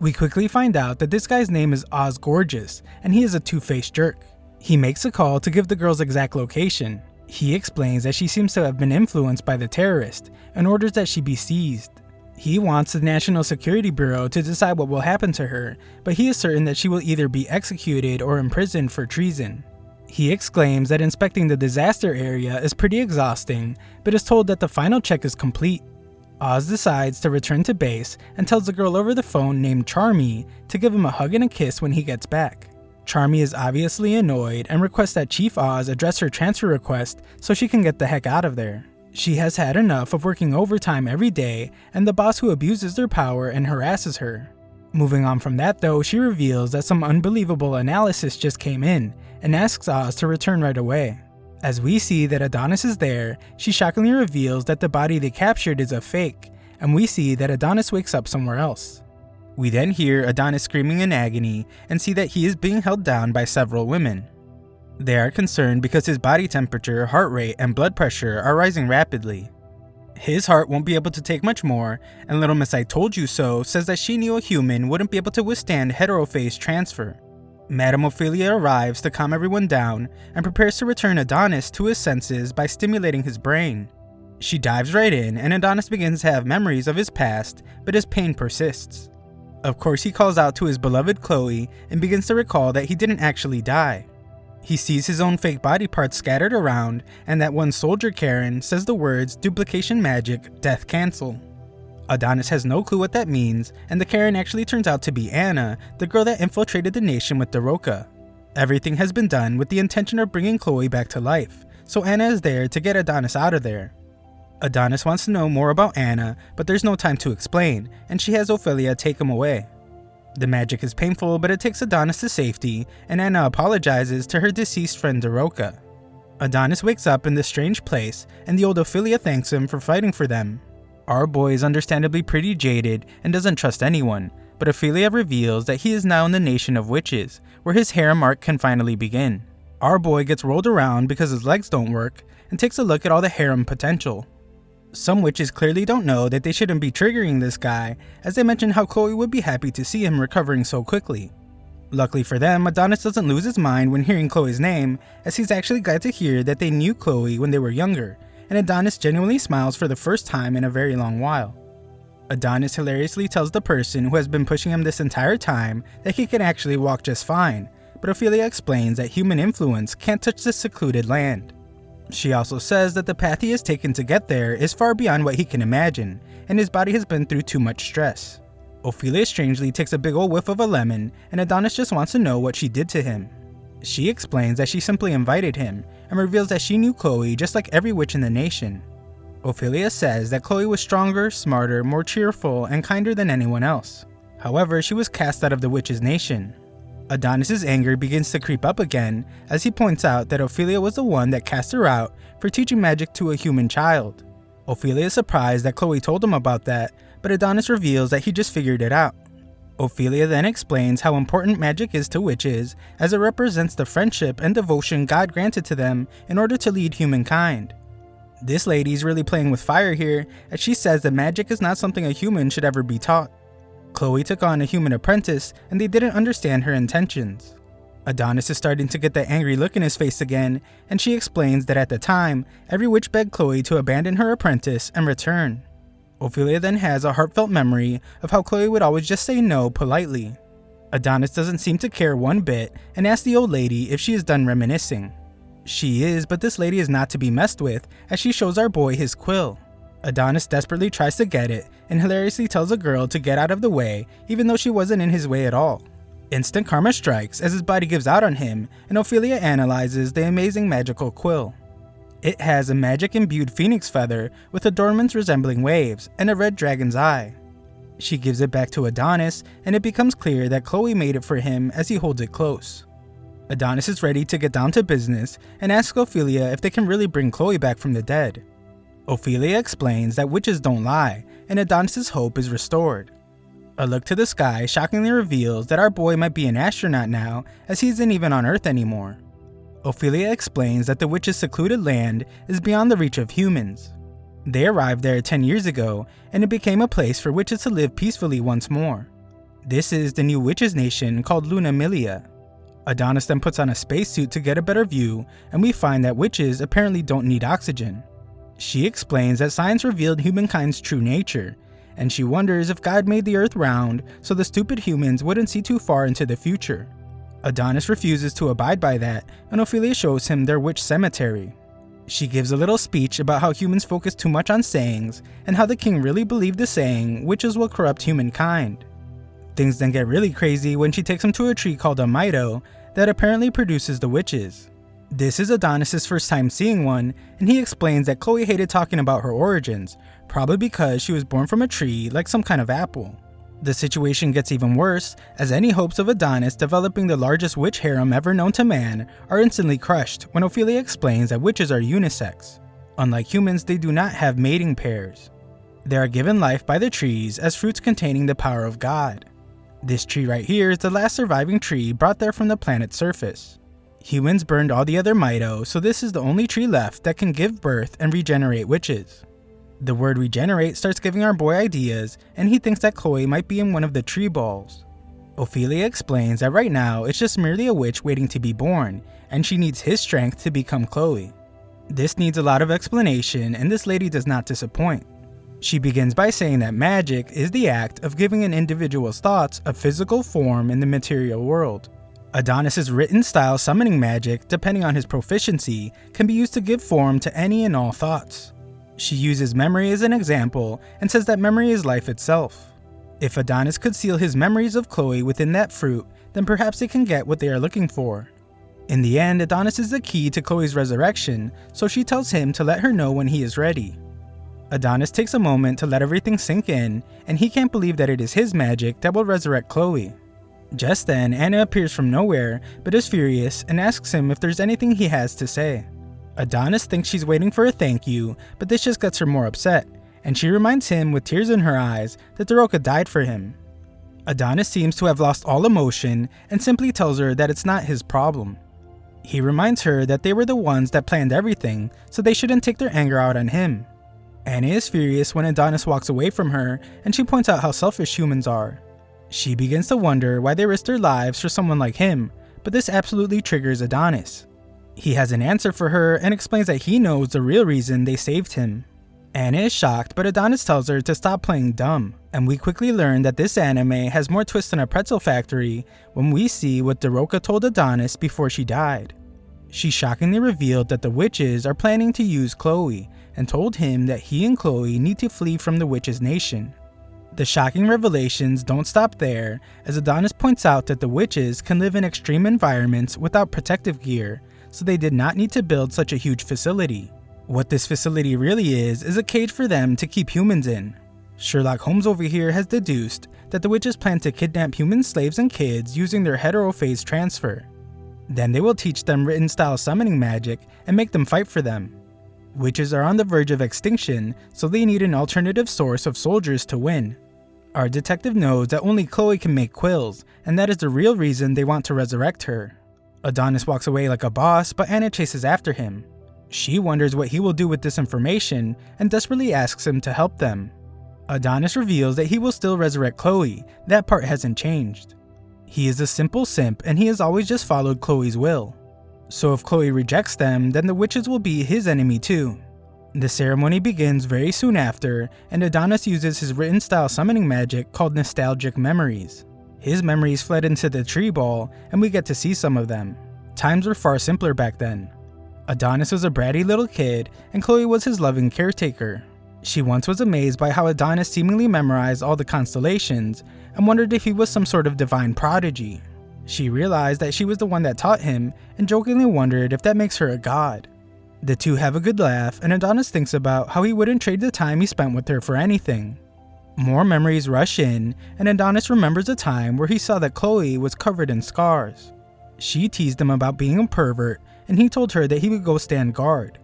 We quickly find out that this guy's name is Oz Gorgeous, and he is a two-faced jerk. He makes a call to give the girl's exact location. He explains that she seems to have been influenced by the terrorist and orders that she be seized. He wants the National Security Bureau to decide what will happen to her, but he is certain that she will either be executed or imprisoned for treason. He exclaims that inspecting the disaster area is pretty exhausting, but is told that the final check is complete. Oz decides to return to base and tells the girl over the phone named Charmy to give him a hug and a kiss when he gets back. Charmy is obviously annoyed and requests that Chief Oz address her transfer request so she can get the heck out of there. She has had enough of working overtime every day and the boss who abuses their power and harasses her. Moving on from that though, she reveals that some unbelievable analysis just came in and asks Oz to return right away. As we see that Adonis is there, she shockingly reveals that the body they captured is a fake, and we see that Adonis wakes up somewhere else. We then hear Adonis screaming in agony and see that he is being held down by several women. They are concerned because his body temperature, heart rate, and blood pressure are rising rapidly. His heart won't be able to take much more, and Little Miss I Told You So says that she knew a human wouldn't be able to withstand heterophase transfer. Madame Ophelia arrives to calm everyone down and prepares to return Adonis to his senses by stimulating his brain. She dives right in and Adonis begins to have memories of his past, but his pain persists. Of course, he calls out to his beloved Chloe and begins to recall that he didn't actually die. He sees his own fake body parts scattered around, and that one soldier Karen says the words duplication magic, death cancel. Adonis has no clue what that means, and the Karen actually turns out to be Anna, the girl that infiltrated the nation with Daroka. Everything has been done with the intention of bringing Chloe back to life, so Anna is there to get Adonis out of there. Adonis wants to know more about Anna, but there's no time to explain, and she has Ophelia take him away. The magic is painful, but it takes Adonis to safety, and Anna apologizes to her deceased friend Daroka. Adonis wakes up in this strange place, and the old Ophelia thanks him for fighting for them. Our boy is understandably pretty jaded and doesn't trust anyone, but Ophelia reveals that he is now in the nation of witches, where his harem arc can finally begin. Our boy gets rolled around because his legs don't work, and takes a look at all the harem potential. Some witches clearly don't know that they shouldn't be triggering this guy, as they mention how Chloe would be happy to see him recovering so quickly. Luckily for them, Adonis doesn't lose his mind when hearing Chloe's name, as he's actually glad to hear that they knew Chloe when they were younger, and Adonis genuinely smiles for the first time in a very long while. Adonis hilariously tells the person who has been pushing him this entire time that he can actually walk just fine, but Ophelia explains that human influence can't touch this secluded land. She also says that the path he has taken to get there is far beyond what he can imagine, and his body has been through too much stress. Ophelia strangely takes a big ol' whiff of a lemon, and Adonis just wants to know what she did to him. She explains that she simply invited him, and reveals that she knew Chloe just like every witch in the nation. Ophelia says that Chloe was stronger, smarter, more cheerful, and kinder than anyone else. However, she was cast out of the witch's nation. Adonis' anger begins to creep up again as he points out that Ophelia was the one that cast her out for teaching magic to a human child. Ophelia is surprised that Chloe told him about that, but Adonis reveals that he just figured it out. Ophelia then explains how important magic is to witches, as it represents the friendship and devotion God granted to them in order to lead humankind. This lady's really playing with fire here, as she says that magic is not something a human should ever be taught. Chloe took on a human apprentice, and they didn't understand her intentions. Adonis is starting to get that angry look in his face again, and she explains that at the time, every witch begged Chloe to abandon her apprentice and return. Ophelia then has a heartfelt memory of how Chloe would always just say no politely. Adonis doesn't seem to care one bit and asks the old lady if she is done reminiscing. She is, but this lady is not to be messed with, as she shows our boy his quill. Adonis desperately tries to get it and hilariously tells the girl to get out of the way even though she wasn't in his way at all. Instant karma strikes as his body gives out on him, and Ophelia analyzes the amazing magical quill. It has a magic-imbued phoenix feather with adornments resembling waves and a red dragon's eye. She gives it back to Adonis, and it becomes clear that Chloe made it for him as he holds it close. Adonis is ready to get down to business and asks Ophelia if they can really bring Chloe back from the dead. Ophelia explains that witches don't lie, and Adonis' hope is restored. A look to the sky shockingly reveals that our boy might be an astronaut now, as he isn't even on Earth anymore. Ophelia explains that the witches' secluded land is beyond the reach of humans. They arrived there 10 years ago, and it became a place for witches to live peacefully once more. This is the new witches' nation called Luna Milia. Adonis then puts on a spacesuit to get a better view, and we find that witches apparently don't need oxygen. She explains that science revealed humankind's true nature, and she wonders if God made the earth round so the stupid humans wouldn't see too far into the future. Adonis refuses to abide by that, and Ophelia shows him their witch cemetery. She gives a little speech about how humans focus too much on sayings, and how the king really believed the saying, witches will corrupt humankind. Things then get really crazy when she takes him to a tree called a Mito that apparently produces the witches. This is Adonis' first time seeing one, and he explains that Chloe hated talking about her origins, probably because she was born from a tree like some kind of apple. The situation gets even worse, as any hopes of Adonis developing the largest witch harem ever known to man are instantly crushed when Ophelia explains that witches are unisex. Unlike humans, they do not have mating pairs. They are given life by the trees as fruits containing the power of God. This tree right here is the last surviving tree brought there from the planet's surface. Humans burned all the other Mito, so this is the only tree left that can give birth and regenerate witches. The word regenerate starts giving our boy ideas, and he thinks that Chloe might be in one of the tree balls. Ophelia explains that right now it's just merely a witch waiting to be born, and she needs his strength to become Chloe. This needs a lot of explanation, and this lady does not disappoint. She begins by saying that magic is the act of giving an individual's thoughts a physical form in the material world. Adonis' written style summoning magic, depending on his proficiency, can be used to give form to any and all thoughts. She uses memory as an example and says that memory is life itself. If Adonis could seal his memories of Chloe within that fruit, then perhaps they can get what they are looking for. In the end, Adonis is the key to Chloe's resurrection, so she tells him to let her know when he is ready. Adonis takes a moment to let everything sink in, and he can't believe that it is his magic that will resurrect Chloe. Just then, Anna appears from nowhere, but is furious and asks him if there's anything he has to say. Adonis thinks she's waiting for a thank you, but this just gets her more upset, and she reminds him with tears in her eyes that Daroka died for him. Adonis seems to have lost all emotion and simply tells her that it's not his problem. He reminds her that they were the ones that planned everything, so they shouldn't take their anger out on him. Anna is furious when Adonis walks away from her, and she points out how selfish humans are. She begins to wonder why they risk their lives for someone like him, but this absolutely triggers Adonis. He has an answer for her and explains that he knows the real reason they saved him. Anna is shocked, but Adonis tells her to stop playing dumb, and we quickly learn that this anime has more twists than a pretzel factory when we see what Daroka told Adonis before she died. She shockingly revealed that the witches are planning to use Chloe, and told him that he and Chloe need to flee from the witches' nation. The shocking revelations don't stop there, as Adonis points out that the witches can live in extreme environments without protective gear, so they did not need to build such a huge facility. What this facility really is a cage for them to keep humans in. Sherlock Holmes over here has deduced that the witches plan to kidnap human slaves and kids using their heterophase transfer. Then they will teach them written style summoning magic and make them fight for them. Witches are on the verge of extinction, so they need an alternative source of soldiers to win. Our detective knows that only Chloe can make quills, and that is the real reason they want to resurrect her. Adonis walks away like a boss, but Anna chases after him. She wonders what he will do with this information and desperately asks him to help them. Adonis reveals that he will still resurrect Chloe, that part hasn't changed. He is a simple simp and he has always just followed Chloe's will. So if Chloe rejects them, then the witches will be his enemy too. The ceremony begins very soon after, and Adonis uses his written style summoning magic called nostalgic memories. His memories fled into the tree ball, and we get to see some of them. Times were far simpler back then. Adonis was a bratty little kid, and Chloe was his loving caretaker. She once was amazed by how Adonis seemingly memorized all the constellations, and wondered if he was some sort of divine prodigy. She realized that she was the one that taught him and jokingly wondered if that makes her a god. The two have a good laugh, and Adonis thinks about how he wouldn't trade the time he spent with her for anything. More memories rush in, and Adonis remembers a time where he saw that Chloe was covered in scars. She teased him about being a pervert, and he told her that he would go stand guard.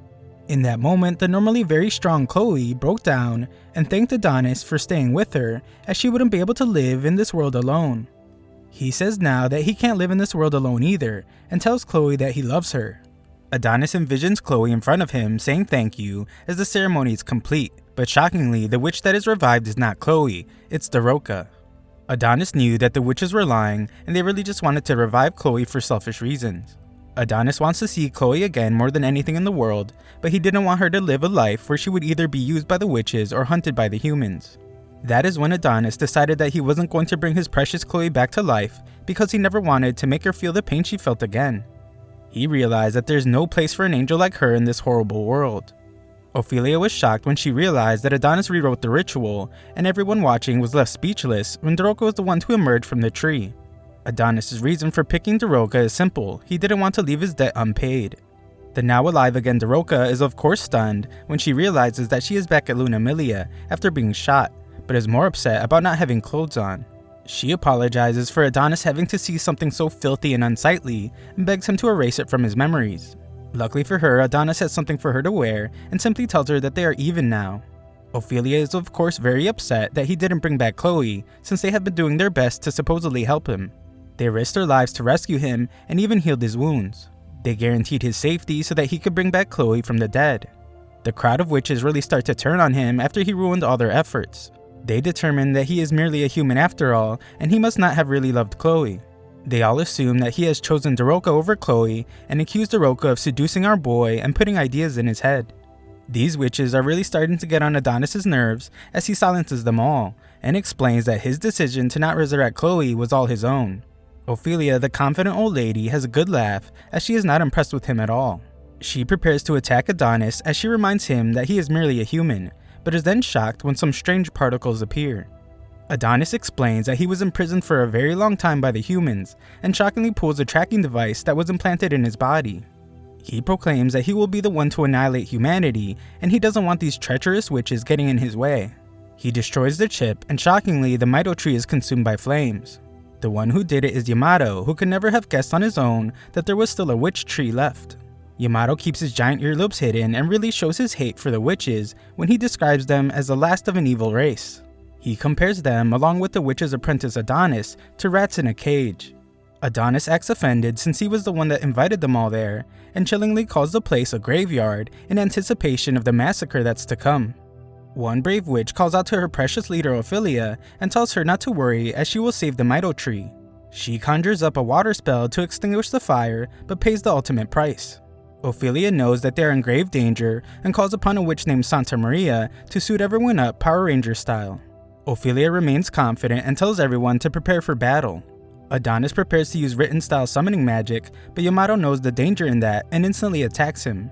In that moment, the normally very strong Chloe broke down and thanked Adonis for staying with her, as she wouldn't be able to live in this world alone. He says now that he can't live in this world alone either, and tells Chloe that he loves her. Adonis envisions Chloe in front of him saying thank you as the ceremony is complete, but shockingly, the witch that is revived is not Chloe, it's Daroka. Adonis knew that the witches were lying, and they really just wanted to revive Chloe for selfish reasons. Adonis wants to see Chloe again more than anything in the world, but he didn't want her to live a life where she would either be used by the witches or hunted by the humans. That is when Adonis decided that he wasn't going to bring his precious Chloe back to life because he never wanted to make her feel the pain she felt again. He realized that there's no place for an angel like her in this horrible world. Ophelia was shocked when she realized that Adonis rewrote the ritual, and everyone watching was left speechless when Daroka was the one to emerge from the tree. Adonis' reason for picking Daroka is simple: he didn't want to leave his debt unpaid. The now alive again Daroka is of course stunned when she realizes that she is back at Luna Milia after being shot, but is more upset about not having clothes on. She apologizes for Adonis having to see something so filthy and unsightly and begs him to erase it from his memories. Luckily for her, Adonis has something for her to wear and simply tells her that they are even now. Ophelia is of course very upset that he didn't bring back Chloe, since they have been doing their best to supposedly help him. They risked their lives to rescue him and even healed his wounds. They guaranteed his safety so that he could bring back Chloe from the dead. The crowd of witches really start to turn on him after he ruined all their efforts. They determine that he is merely a human after all, and he must not have really loved Chloe. They all assume that he has chosen Daroka over Chloe and accuse Daroka of seducing our boy and putting ideas in his head. These witches are really starting to get on Adonis' nerves as he silences them all, and explains that his decision to not resurrect Chloe was all his own. Ophelia, the confident old lady, has a good laugh as she is not impressed with him at all. She prepares to attack Adonis as she reminds him that he is merely a human, but is then shocked when some strange particles appear. Adonis explains that he was imprisoned for a very long time by the humans, and shockingly pulls a tracking device that was implanted in his body. He proclaims that he will be the one to annihilate humanity, and he doesn't want these treacherous witches getting in his way. He destroys the chip, and shockingly, the Mito tree is consumed by flames. The one who did it is Yamato, who could never have guessed on his own that there was still a witch tree left. Yamato keeps his giant earlobes hidden and really shows his hate for the witches when he describes them as the last of an evil race. He compares them, along with the witch's apprentice Adonis, to rats in a cage. Adonis acts offended since he was the one that invited them all there, and chillingly calls the place a graveyard in anticipation of the massacre that's to come. One brave witch calls out to her precious leader Ophelia and tells her not to worry as she will save the Mito tree. She conjures up a water spell to extinguish the fire but pays the ultimate price. Ophelia knows that they are in grave danger and calls upon a witch named Santa Maria to suit everyone up Power Ranger style. Ophelia remains confident and tells everyone to prepare for battle. Adonis prepares to use written style summoning magic, but Yamato knows the danger in that and instantly attacks him.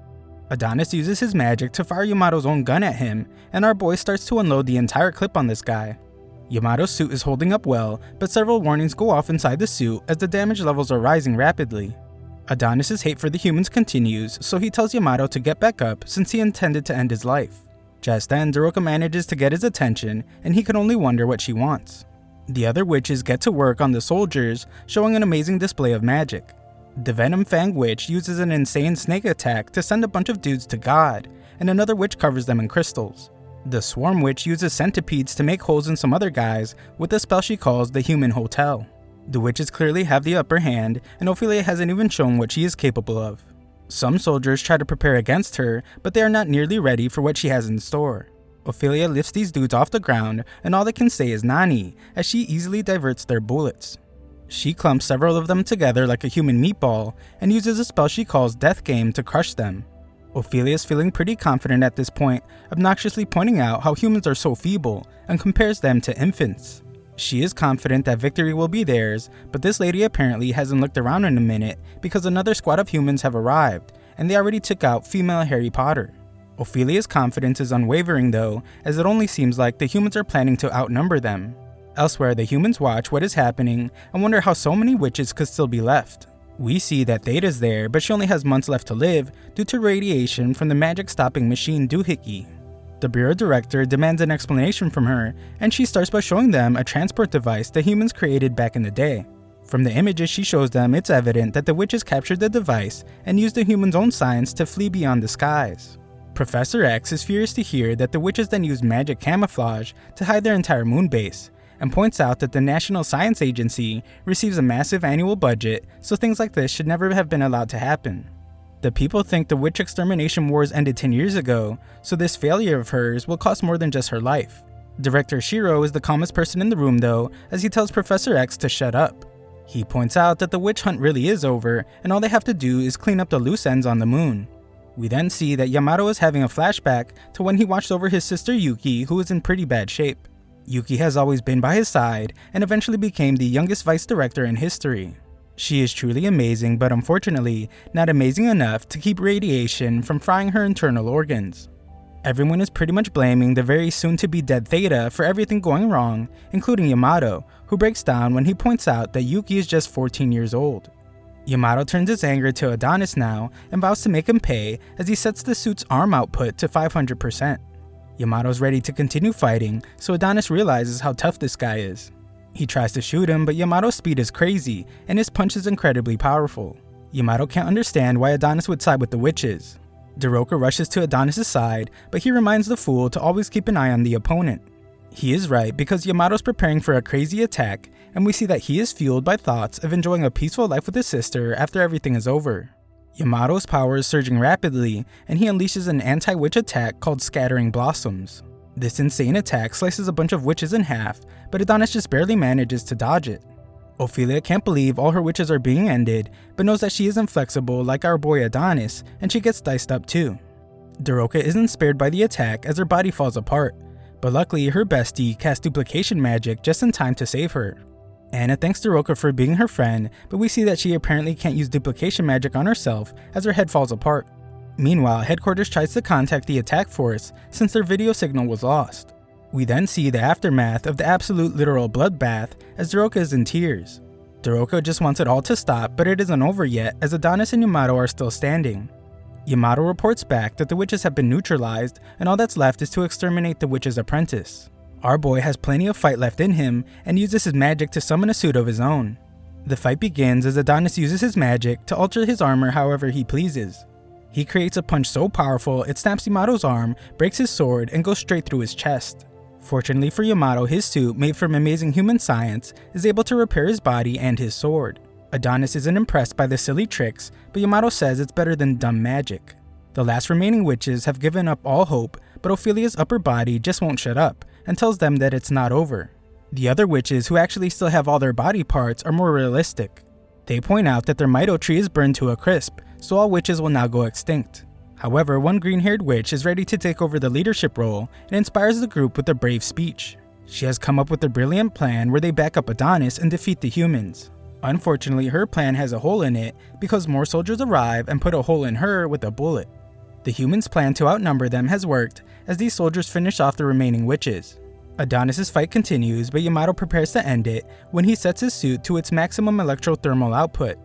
Adonis uses his magic to fire Yamato's own gun at him, and our boy starts to unload the entire clip on this guy. Yamato's suit is holding up well, but several warnings go off inside the suit as the damage levels are rising rapidly. Adonis' hate for the humans continues, so he tells Yamato to get back up since he intended to end his life. Just then, Daroka manages to get his attention, and he can only wonder what she wants. The other witches get to work on the soldiers, showing an amazing display of magic. The Venom Fang Witch uses an insane snake attack to send a bunch of dudes to God, and another witch covers them in crystals. The Swarm Witch uses centipedes to make holes in some other guys with a spell she calls the Human Hotel. The witches clearly have the upper hand, and Ophelia hasn't even shown what she is capable of. Some soldiers try to prepare against her, but they are not nearly ready for what she has in store. Ophelia lifts these dudes off the ground, and all they can say is Nani, as she easily diverts their bullets. She clumps several of them together like a human meatball, and uses a spell she calls Death Game to crush them. Ophelia is feeling pretty confident at this point, obnoxiously pointing out how humans are so feeble, and compares them to infants. She is confident that victory will be theirs, but this lady apparently hasn't looked around in a minute because another squad of humans have arrived, and they already took out female Harry Potter. Ophelia's confidence is unwavering though, as it only seems like the humans are planning to outnumber them. Elsewhere, the humans watch what is happening and wonder how so many witches could still be left. We see that Theta's there, but she only has months left to live due to radiation from the magic-stopping machine Doohickey. The bureau director demands an explanation from her, and she starts by showing them a transport device that humans created back in the day. From the images she shows them, it's evident that the witches captured the device and used the humans' own science to flee beyond the skies. Professor X is furious to hear that the witches then used magic camouflage to hide their entire moon base, and points out that the National Science Agency receives a massive annual budget, so things like this should never have been allowed to happen. The people think the witch extermination wars ended 10 years ago, so this failure of hers will cost more than just her life. Director Shiro is the calmest person in the room though, as he tells Professor X to shut up. He points out that the witch hunt really is over, and all they have to do is clean up the loose ends on the moon. We then see that Yamato is having a flashback to when he watched over his sister Yuki, who is in pretty bad shape. Yuki has always been by his side, and eventually became the youngest vice director in history. She is truly amazing, but unfortunately, not amazing enough to keep radiation from frying her internal organs. Everyone is pretty much blaming the very soon-to-be dead Theta for everything going wrong, including Yamato, who breaks down when he points out that Yuki is just 14 years old. Yamato turns his anger to Adonis now and vows to make him pay as he sets the suit's arm output to 500%. Yamato's ready to continue fighting, so Adonis realizes how tough this guy is. He tries to shoot him, but Yamato's speed is crazy, and his punch is incredibly powerful. Yamato can't understand why Adonis would side with the witches. Daroka rushes to Adonis' side, but he reminds the fool to always keep an eye on the opponent. He is right, because Yamato's preparing for a crazy attack, and we see that he is fueled by thoughts of enjoying a peaceful life with his sister after everything is over. Yamato's power is surging rapidly, and he unleashes an anti-witch attack called Scattering Blossoms. This insane attack slices a bunch of witches in half, but Adonis just barely manages to dodge it. Ophelia can't believe all her witches are being ended, but knows that she isn't flexible like our boy Adonis, and she gets diced up too. Daroka isn't spared by the attack as her body falls apart, but luckily her bestie casts duplication magic just in time to save her. Anna thanks Daroka for being her friend, but we see that she apparently can't use duplication magic on herself as her head falls apart. Meanwhile, Headquarters tries to contact the attack force since their video signal was lost. We then see the aftermath of the absolute literal bloodbath as Daroka is in tears. Daroka just wants it all to stop, but it isn't over yet as Adonis and Yamato are still standing. Yamato reports back that the witches have been neutralized and all that's left is to exterminate the witch's apprentice. Our boy has plenty of fight left in him and uses his magic to summon a suit of his own. The fight begins as Adonis uses his magic to alter his armor however he pleases. He creates a punch so powerful it snaps Yamato's arm, breaks his sword, and goes straight through his chest. Fortunately for Yamato, his suit, made from amazing human science, is able to repair his body and his sword. Adonis isn't impressed by the silly tricks, but Yamato says it's better than dumb magic. The last remaining witches have given up all hope, but Ophelia's upper body just won't shut up, and tells them that it's not over. The other witches, who actually still have all their body parts, are more realistic. They point out that their Mito tree is burned to a crisp, so all witches will now go extinct. However, one green-haired witch is ready to take over the leadership role and inspires the group with a brave speech. She has come up with a brilliant plan where they back up Adonis and defeat the humans. Unfortunately, her plan has a hole in it because more soldiers arrive and put a hole in her with a bullet. The humans' plan to outnumber them has worked as these soldiers finish off the remaining witches. Adonis' fight continues, but Yamato prepares to end it when he sets his suit to its maximum electrothermal output.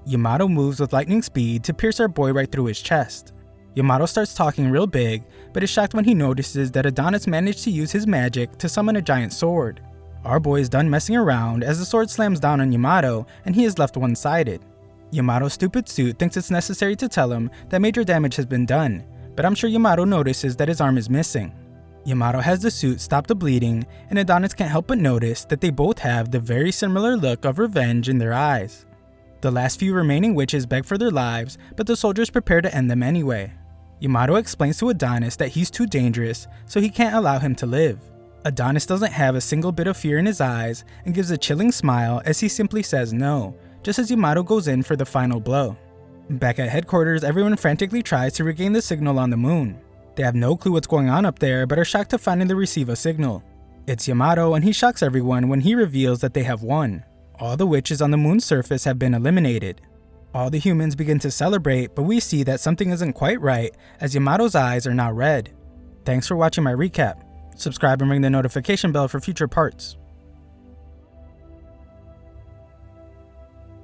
Yamato moves with lightning speed to pierce our boy right through his chest. Yamato starts talking real big, but is shocked when he notices that Adonis managed to use his magic to summon a giant sword. Our boy is done messing around as the sword slams down on Yamato and he is left one-sided. Yamato's stupid suit thinks it's necessary to tell him that major damage has been done, but I'm sure Yamato notices that his arm is missing. Yamato has the suit stop the bleeding, and Adonis can't help but notice that they both have the very similar look of revenge in their eyes. The last few remaining witches beg for their lives, but the soldiers prepare to end them anyway. Yamato explains to Adonis that he's too dangerous, so he can't allow him to live. Adonis doesn't have a single bit of fear in his eyes and gives a chilling smile as he simply says no, just as Yamato goes in for the final blow. Back at headquarters, everyone frantically tries to regain the signal on the moon. They have no clue what's going on up there, but are shocked to finally receive a signal. It's Yamato, and he shocks everyone when he reveals that they have won. All the witches on the moon's surface have been eliminated. All the humans begin to celebrate, but we see that something isn't quite right as Yamato's eyes are now red. Thanks for watching my recap. Subscribe and ring the notification bell for future parts.